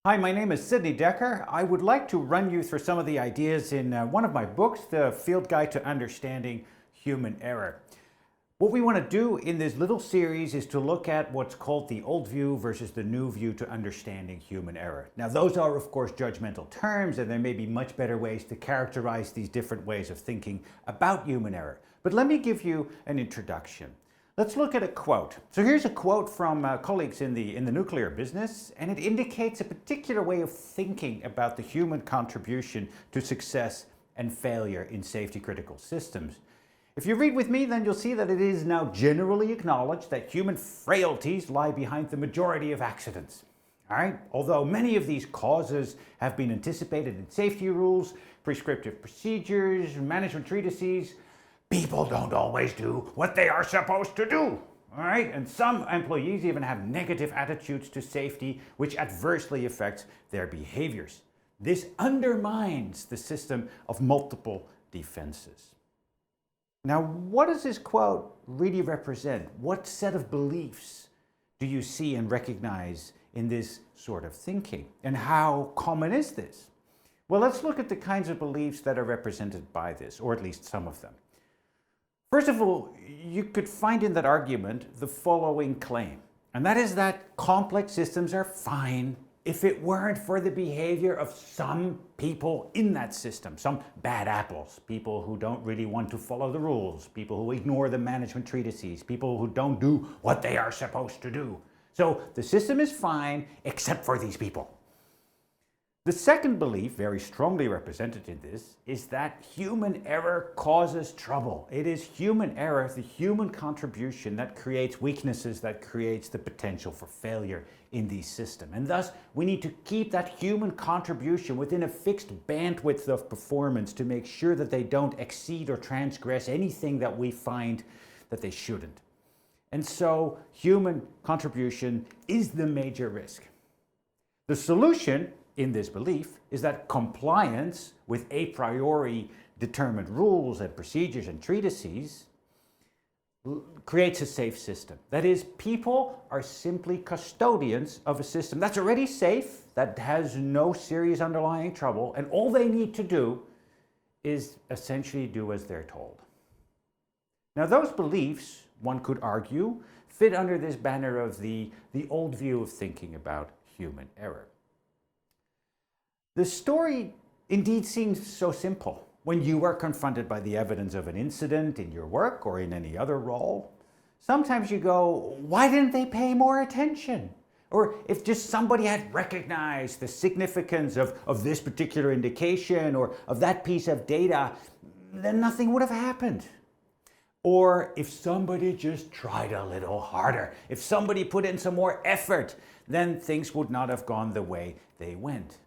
Hi, my name is Sidney Decker. I would like to run you through some of the ideas in one of my books, The Field Guide to Understanding Human Error. What we want to do in this little series is to look at what's called the old view versus the new view to understanding human error. Now, those are, of course, judgmental terms, and there may be much better ways to characterize these different ways of thinking about human error. But let me give you an introduction. Let's look at a quote. So here's a quote from colleagues in the nuclear business, and it indicates a particular way of thinking about the human contribution to success and failure in safety critical systems. If you read with me, then you'll see that it is now generally acknowledged that human frailties lie behind the majority of accidents. All right? Although many of these causes have been anticipated in safety rules, prescriptive procedures, management treatises, people don't always do what they are supposed to do. All right? And some employees even have negative attitudes to safety, which adversely affects their behaviors. This undermines the system of multiple defenses. Now, what does this quote really represent? What set of beliefs do you see and recognize in this sort of thinking? And how common is this? Well, let's look at the kinds of beliefs that are represented by this, or at least some of them. First of all, you could find in that argument the following claim, and that is that complex systems are fine if it weren't for the behavior of some people in that system, some bad apples, people who don't really want to follow the rules, people who ignore the management treatises, people who don't do what they are supposed to do. So the system is fine except for these people. The second belief, very strongly represented in this, is that human error causes trouble. It is human error, the human contribution, that creates weaknesses, that creates the potential for failure in these systems. And thus, we need to keep that human contribution within a fixed bandwidth of performance to make sure that they don't exceed or transgress anything that we find that they shouldn't. And so, human contribution is the major risk. The solution in this belief is that compliance with a priori determined rules and procedures and treatises creates a safe system. That is, people are simply custodians of a system that's already safe, that has no serious underlying trouble, and all they need to do is essentially do as they're told. Now, those beliefs, one could argue, fit under this banner of the old view of thinking about human error. The story indeed seems so simple. When you are confronted by the evidence of an incident in your work or in any other role, sometimes you go, why didn't they pay more attention? Or if just somebody had recognized the significance of this particular indication or of that piece of data, then nothing would have happened. Or if somebody just tried a little harder, if somebody put in some more effort, then things would not have gone the way they went.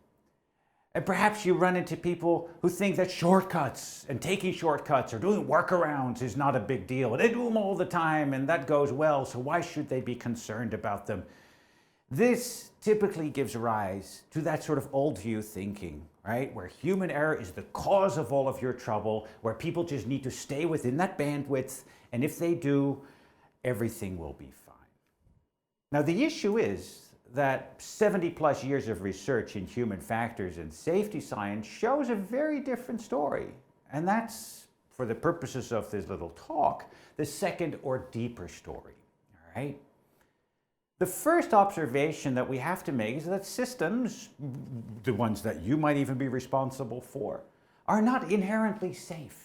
And perhaps you run into people who think that shortcuts and taking shortcuts or doing workarounds is not a big deal. They do them all the time and that goes well, so why should they be concerned about them? This typically gives rise to that sort of old view thinking, right? Where human error is the cause of all of your trouble, where people just need to stay within that bandwidth, and if they do, everything will be fine. Now, the issue is that 70 plus years of research in human factors and safety science shows a very different story. And that's, for the purposes of this little talk, the second or deeper story, all right? The first observation that we have to make is that systems, the ones that you might even be responsible for, are not inherently safe.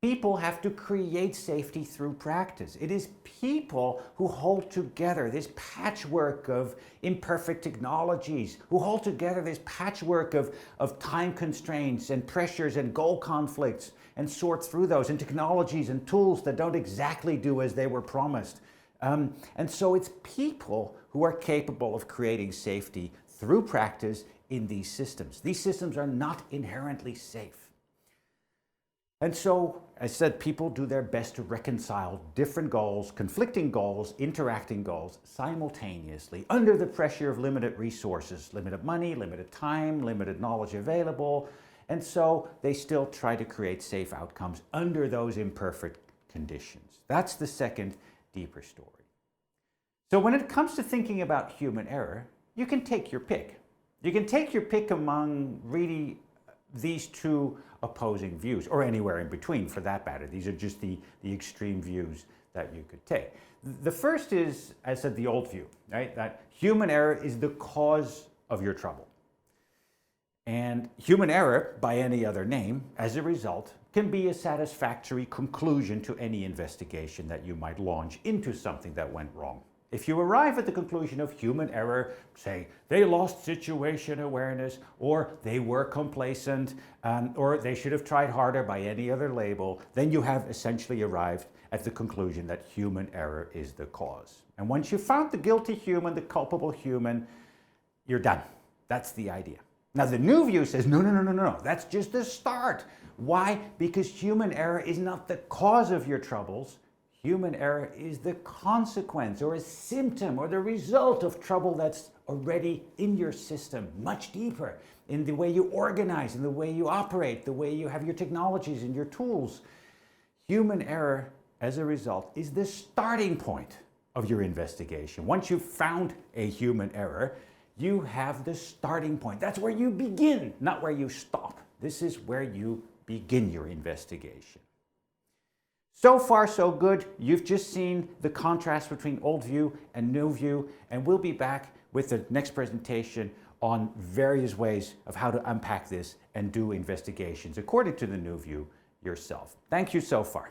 People have to create safety through practice. It is people who hold together this patchwork of imperfect technologies, who hold together this patchwork of time constraints and pressures and goal conflicts and sort through those, and technologies and tools that don't exactly do as they were promised. And so it's people who are capable of creating safety through practice in these systems. These systems are not inherently safe. And so, as I said, people do their best to reconcile different goals, conflicting goals, interacting goals simultaneously under the pressure of limited resources, limited money, limited time, limited knowledge available. And so they still try to create safe outcomes under those imperfect conditions. That's the second, deeper story. So when it comes to thinking about human error, you can take your pick. You can take your pick among really these two opposing views, or anywhere in between for that matter. These are just the extreme views that you could take. The first is, as I said, the old view, right? That human error is the cause of your trouble. And human error, by any other name, as a result, can be a satisfactory conclusion to any investigation that you might launch into something that went wrong. If you arrive at the conclusion of human error, say they lost situation awareness, or they were complacent, or they should have tried harder by any other label, then you have essentially arrived at the conclusion that human error is the cause. And once you've found the guilty human, the culpable human, you're done. That's the idea. Now the new view says, no, that's just the start. Why? Because human error is not the cause of your troubles. Human error is the consequence or a symptom or the result of trouble that's already in your system, much deeper, in the way you organize, in the way you operate, the way you have your technologies and your tools. Human error, as a result, is the starting point of your investigation. Once you've found a human error, you have the starting point. That's where you begin, not where you stop. This is where you begin your investigation. So far, so good. You've just seen the contrast between old view and new view, and we'll be back with the next presentation on various ways of how to unpack this and do investigations according to the new view yourself. Thank you so far.